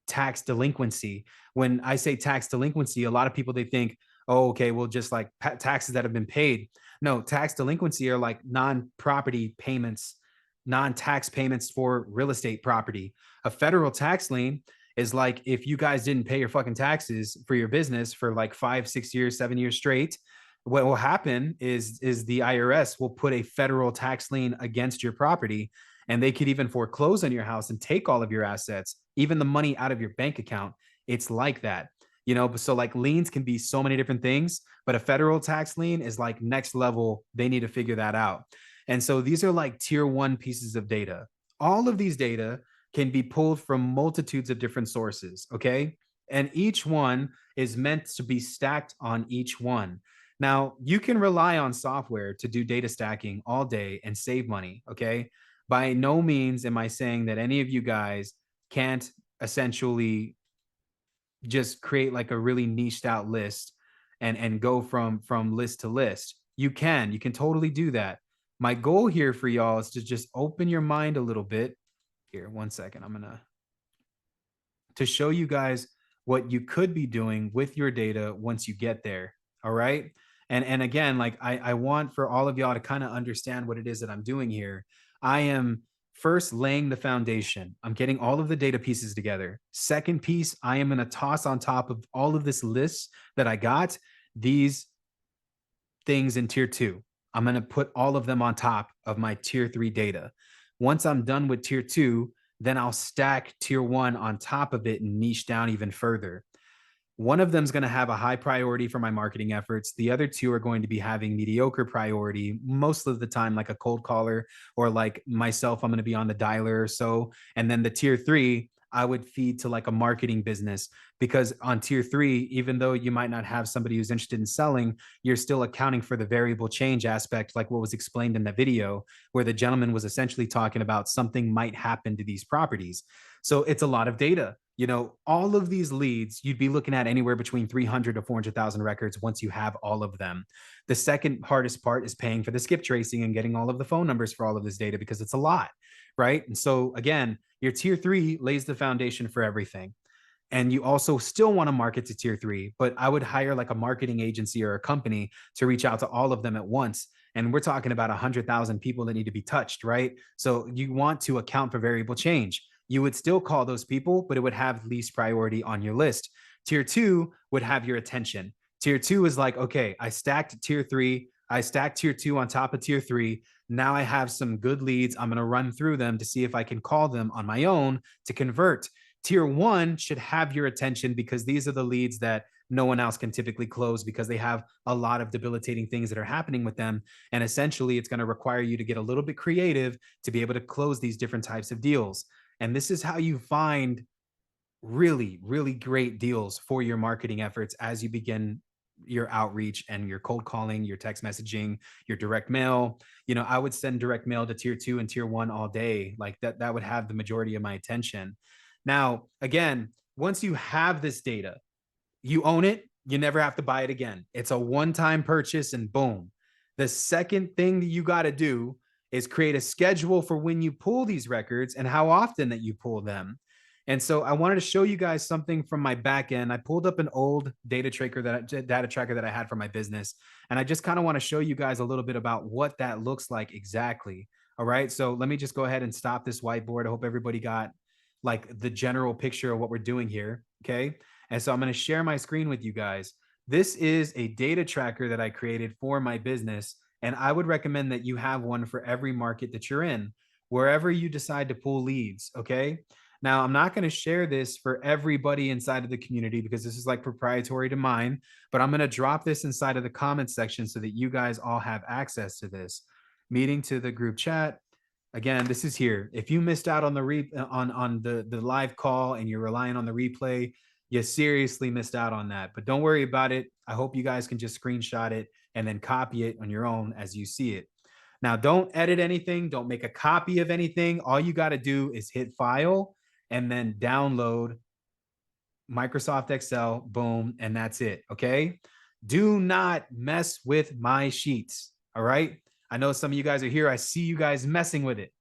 Speaker 1: tax delinquency. When I say tax delinquency, a lot of people, they think, oh, okay, well, just like taxes that have been paid. No, tax delinquency are like non-property payments, non-tax payments for real estate property. A federal tax lien is like if you guys didn't pay your fucking taxes for your business for like 5, 6 years, 7 years straight. What will happen is the IRS will put a federal tax lien against your property, and they could even foreclose on your house and take all of your assets, even the money out of your bank account. It's like that, so like liens can be so many different things, but a federal tax lien is like next level. They need to figure that out. And so these are like tier one pieces of data. All of these data can be pulled from multitudes of different sources. Okay. And each one is meant to be stacked on each one. Now, you can rely on software to do data stacking all day and save money. Okay. By no means am I saying that any of you guys can't essentially just create like a really niched out list and go from list to list. You can totally do that. My goal here for y'all is to just open your mind a little bit. Here, 1 second. I'm gonna to show you guys what you could be doing with your data once you get there. All right. And again, like I want for all of y'all to kind of understand what it is that I'm doing here. I am first laying the foundation. I'm getting all of the data pieces together. Second piece, I am going to toss on top of all of this list that I got these things in tier two. I'm going to put all of them on top of my tier three data. Once I'm done with tier two, then I'll stack tier one on top of it and niche down even further. One of them is going to have a high priority for my marketing efforts. The other two are going to be having mediocre priority most of the time, like a cold caller, or like myself, I'm going to be on the dialer or so. And then the tier three, I would feed to like a marketing business, because on tier three, even though you might not have somebody who's interested in selling, you're still accounting for the variable change aspect, like what was explained in the video, where the gentleman was essentially talking about something might happen to these properties. So it's a lot of data. All of these leads, you'd be looking at anywhere between 300 to 400,000 records once you have all of them. The second hardest part is paying for the skip tracing and getting all of the phone numbers for all of this data, because it's a lot, right? And so again, your tier three lays the foundation for everything. And you also still want to market to tier three, but I would hire like a marketing agency or a company to reach out to all of them at once And we're talking about 100,000 people that need to be touched, right? So you want to account for variable change. You would still call those people, but it would have least priority on your list. Tier 2 would have your attention. Tier 2 is like, okay, I stacked tier 3, I stacked tier 2 on top of tier 3. Now I have some good leads. I'm going to run through them to see if I can call them on my own to convert. Tier 1 should have your attention because these are the leads that no one else can typically close because they have a lot of debilitating things that are happening with them. And essentially, it's going to require you to get a little bit creative to be able to close these different types of deals. And this is how you find really, really great deals for your marketing efforts as you begin your outreach and your cold calling, your text messaging, your direct mail. I would send direct mail to tier 2 and tier 1 all day. Like that would have the majority of my attention. Now, again, once you have this data, you own it. You never have to buy it again. It's a one-time purchase and boom. The second thing that you got to do is create a schedule for when you pull these records and how often that you pull them. And so I wanted to show you guys something from my back end. I pulled up an old data tracker that I had for my business. And I just kind of want to show you guys a little bit about what that looks like exactly. All right. So let me just go ahead and stop this whiteboard. I hope everybody got like the general picture of what we're doing here. Okay. And so I'm going to share my screen with you guys. This is a data tracker that I created for my business. And I would recommend that you have one for every market that you're in, wherever you decide to pull leads. Okay. Now, I'm not going to share this for everybody inside of the community because this is like proprietary to mine, but I'm going to drop this inside of the comments section so that you guys all have access to this. Meeting to the group chat. Again, this is here. If you missed out on the live call and you're relying on the replay, you seriously missed out on that. But don't worry about it. I hope you guys can just screenshot it and then copy it on your own as you see it. Now, don't edit anything. Don't make a copy of anything. All you got to do is hit file and then download Microsoft Excel, boom, and that's it. Okay. Do not mess with my sheets. All right. I know some of you guys are here. I see you guys messing with it.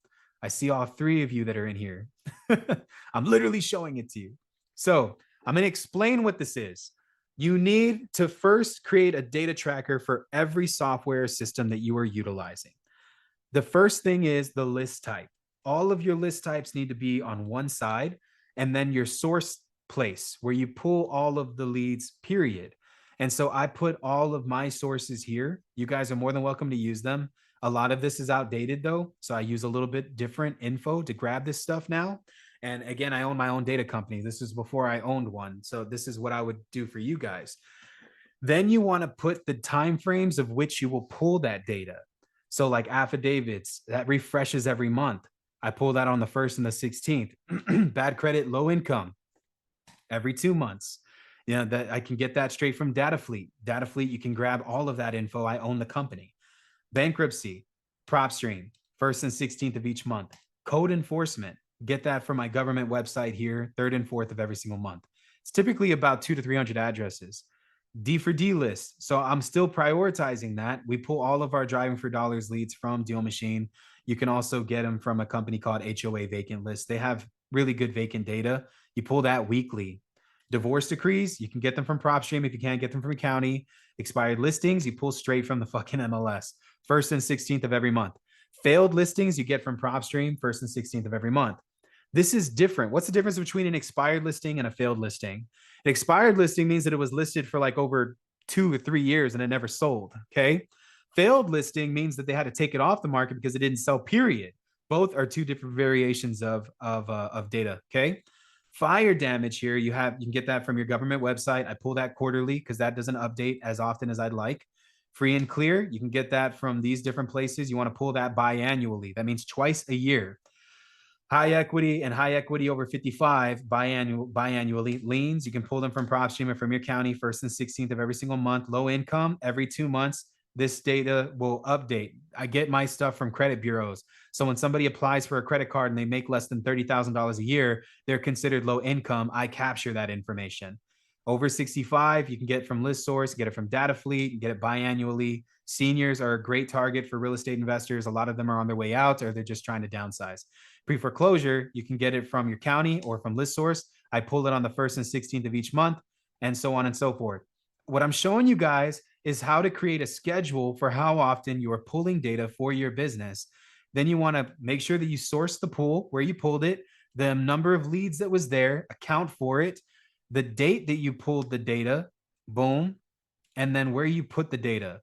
Speaker 1: I see all 3 of you that are in here. I'm literally showing it to you. So I'm going to explain what this is. You need to first create a data tracker for every software system that you are utilizing. The first thing is the list type. All of your list types need to be on one side, and then your source place where you pull all of the leads, period. And so I put all of my sources here. You guys are more than welcome to use them. A lot of this is outdated though, so I use a little bit different info to grab this stuff now. And again, I own my own data company. This is before I owned one. So this is what I would do for you guys. Then you want to put the timeframes of which you will pull that data. So like affidavits, that refreshes every month. I pull that on the 1st and the 16th. Bad credit, low income, every 2 months. That I can get that straight from DataFleet. DataFleet, you can grab all of that info. I own the company. Bankruptcy, PropStream, 1st and 16th of each month. Code enforcement, get that from my government website here, 3rd and 4th of every single month. It's typically about 200 to 300 addresses. D for D list. So I'm still prioritizing that. We pull all of our driving for dollars leads from Deal Machine. You can also get them from a company called HOA Vacant List. They have really good vacant data. You pull that weekly. Divorce decrees, you can get them from PropStream if you can't get them from a county. Expired listings, you pull straight from the fucking MLS. 1st and 16th of every month. Failed listings, you get from PropStream, 1st and 16th of every month. This is different. What's the difference between an expired listing and a failed listing? An expired listing means that it was listed for like over 2 or 3 years and it never sold. Okay. Failed listing means that they had to take it off the market because it didn't sell, period. Both are 2 different variations of data. Okay. Fire damage here, you can get that from your government website. I pull that quarterly because that doesn't update as often as I'd like. Free and clear, you can get that from these different places. You want to pull that biannually. That means twice a year. High equity and high equity over 55 biannually. Liens, you can pull them from PropStream or from your county, 1st and 16th of every single month. Low income, every 2 months. This data will update. I get my stuff from credit bureaus. So when somebody applies for a credit card and they make less than $30,000 a year, they're considered low income. I capture that information. Over 65, you can get from ListSource, get it from DataFleet, get it biannually. Seniors are a great target for real estate investors. A lot of them are on their way out or they're just trying to downsize. Pre-foreclosure, you can get it from your county or from ListSource. I pull it on the 1st and 16th of each month and so on and so forth. What I'm showing you guys is how to create a schedule for how often you are pulling data for your business. Then you want to make sure that you source the pool where you pulled it, the number of leads that was there, account for it, the date that you pulled the data, boom, and then where you put the data.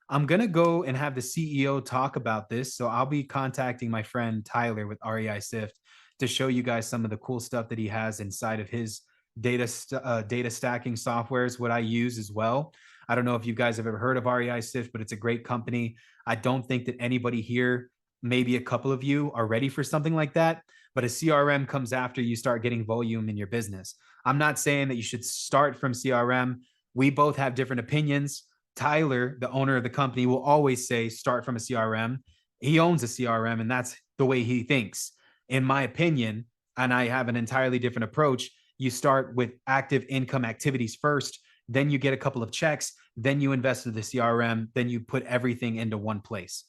Speaker 1: I'm going to go and have the CEO talk about this. So I'll be contacting my friend Tyler with REI Sift to show you guys some of the cool stuff that he has inside of his data stacking softwares, what I use as well. I don't know if you guys have ever heard of REI Sift, but it's a great company. I don't think that anybody here, maybe a couple of you, are ready for something like that, but a CRM comes after you start getting volume in your business. I'm not saying that you should start from CRM. We both have different opinions. Tyler, the owner of the company, will always say start from a CRM. He owns a CRM, and that's the way he thinks. In my opinion, and I have an entirely different approach, you start with active income activities first, then you get a couple of checks, then you invest in the CRM, then you put everything into one place.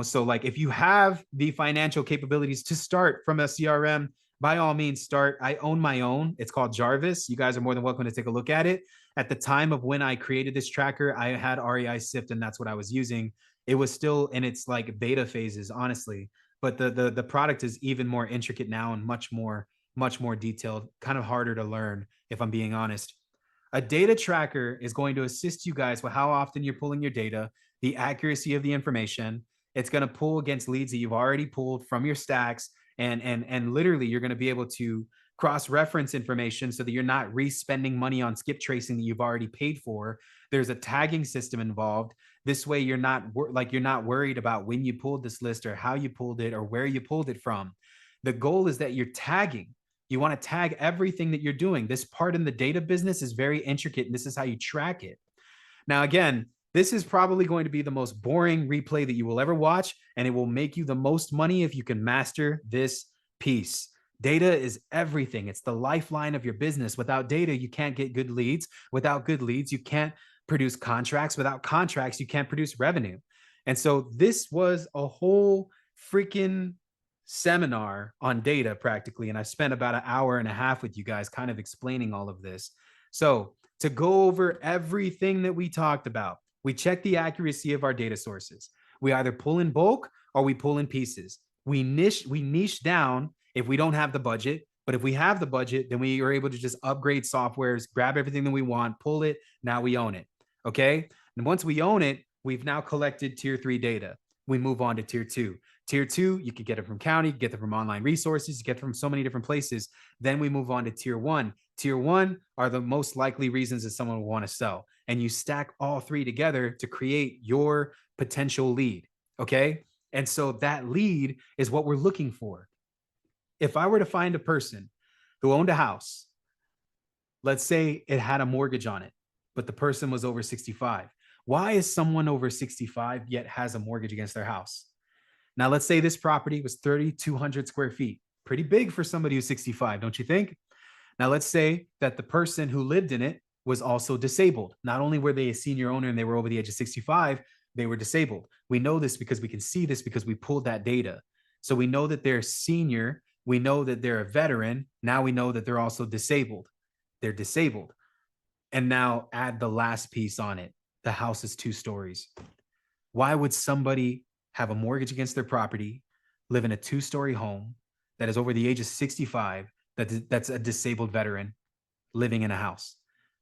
Speaker 1: So like if you have the financial capabilities to start from a CRM, by all means start. I own my own. It's called Jarvis. You guys are more than welcome to take a look at it. At the time of when I created this tracker, I had REI Sift, and that's what I was using. It was still in its like beta phases, honestly, but the product is even more intricate now and much more detailed, kind of harder to learn, if I'm being honest. A data tracker is going to assist you guys with how often you're pulling your data, the accuracy of the information. It's going to pull against leads that you've already pulled from your stacks, and literally you're going to be able to cross-reference information so that you're not re-spending money on skip tracing that you've already paid for. There's a tagging system involved. This way you're not worried about when you pulled this list or how you pulled it or where you pulled it from. The goal is that you're tagging. You want to tag everything that you're doing. This part in the data business is very intricate, and this is how you track it. Now, again, this is probably going to be the most boring replay that you will ever watch, and it will make you the most money if you can master this piece. Data is everything. It's the lifeline of your business. Without data, you can't get good leads. Without good leads, you can't produce contracts. Without contracts, you can't produce revenue. And so this was a whole freaking seminar on data practically. And I spent about an hour and a half with you guys kind of explaining all of this. So to go over everything that we talked about, we check the accuracy of our data sources. We either pull in bulk or we pull in pieces. We niche down if we don't have the budget. But if we have the budget, then we are able to just upgrade softwares, grab everything that we want, pull it. Now we own it. Okay. And once we own it, we've now collected tier 3 data. We move on to tier 2. Tier 2, you could get it from county, get it from online resources, you get it from so many different places. Then we move on to tier 1. Tier 1 are the most likely reasons that someone will want to sell. And you stack all 3 together to create your potential lead. Okay. And so that lead is what we're looking for. If I were to find a person who owned a house, let's say it had a mortgage on it, but the person was over 65. Why is someone over 65 yet has a mortgage against their house? Now, let's say this property was 3,200 square feet. Pretty big for somebody who's 65, don't you think? Now, let's say that the person who lived in it was also disabled. Not only were they a senior owner and they were over the age of 65, they were disabled. We know this because we can see this because we pulled that data. So we know that they're senior. We know that they're a veteran. Now we know that they're also disabled. They're disabled. And now add the last piece on it. The house is 2 stories. Why would somebody have a mortgage against their property, live in a 2-story home that is over the age of 65, that's a disabled veteran living in a house?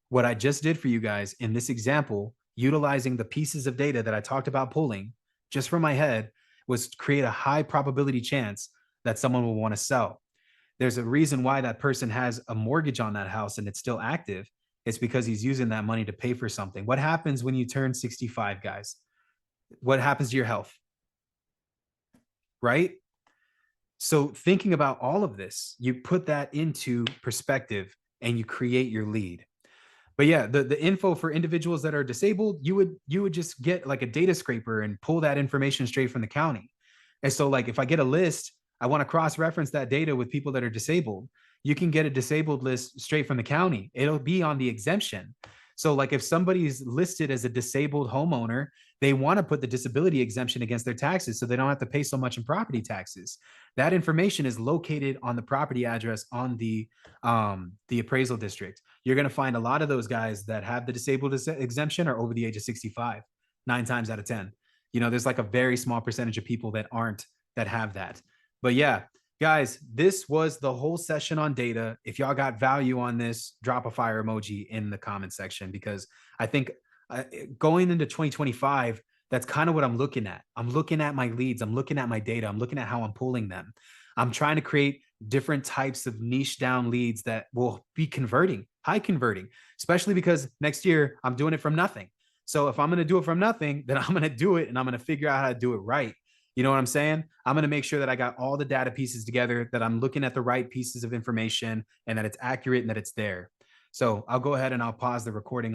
Speaker 1: What I just did for you guys in this example, utilizing the pieces of data that I talked about pulling just from my head, was create a high probability chance that someone will want to sell. There's a reason why that person has a mortgage on that house and it's still active. It's because he's using that money to pay for something. What happens when you turn 65, guys? What happens to your health? Right? So thinking about all of this, you put that into perspective and you create your lead. But yeah, the info for individuals that are disabled, you would just get like a data scraper and pull that information straight from the county. And so like if I get a list, I want to cross-reference that data with people that are disabled. You can get a disabled list straight from the county. It'll be on the exemption. So like if somebody's listed as a disabled homeowner, they want to put the disability exemption against their taxes so they don't have to pay so much in property taxes. That information is located on the property address on the appraisal district. you're going to find a lot of those guys that have the disabled exemption are over the age of 65, 9 times out of 10. There's like a very small percentage of people that aren't, that have that. But yeah, guys, this was the whole session on data. If y'all got value on this, drop a fire emoji in the comment section, because I think going into 2025, that's kind of what I'm looking at. I'm looking at my leads. I'm looking at my data. I'm looking at how I'm pulling them. I'm trying to create different types of niche down leads that will be converting, high converting, especially because next year I'm doing it from nothing. So if I'm going to do it from nothing, then I'm going to do it, and I'm going to figure out how to do it right. You know what I'm saying? I'm going to make sure that I got all the data pieces together, that I'm looking at the right pieces of information, and that it's accurate and that it's there. So I'll go ahead and I'll pause the recording.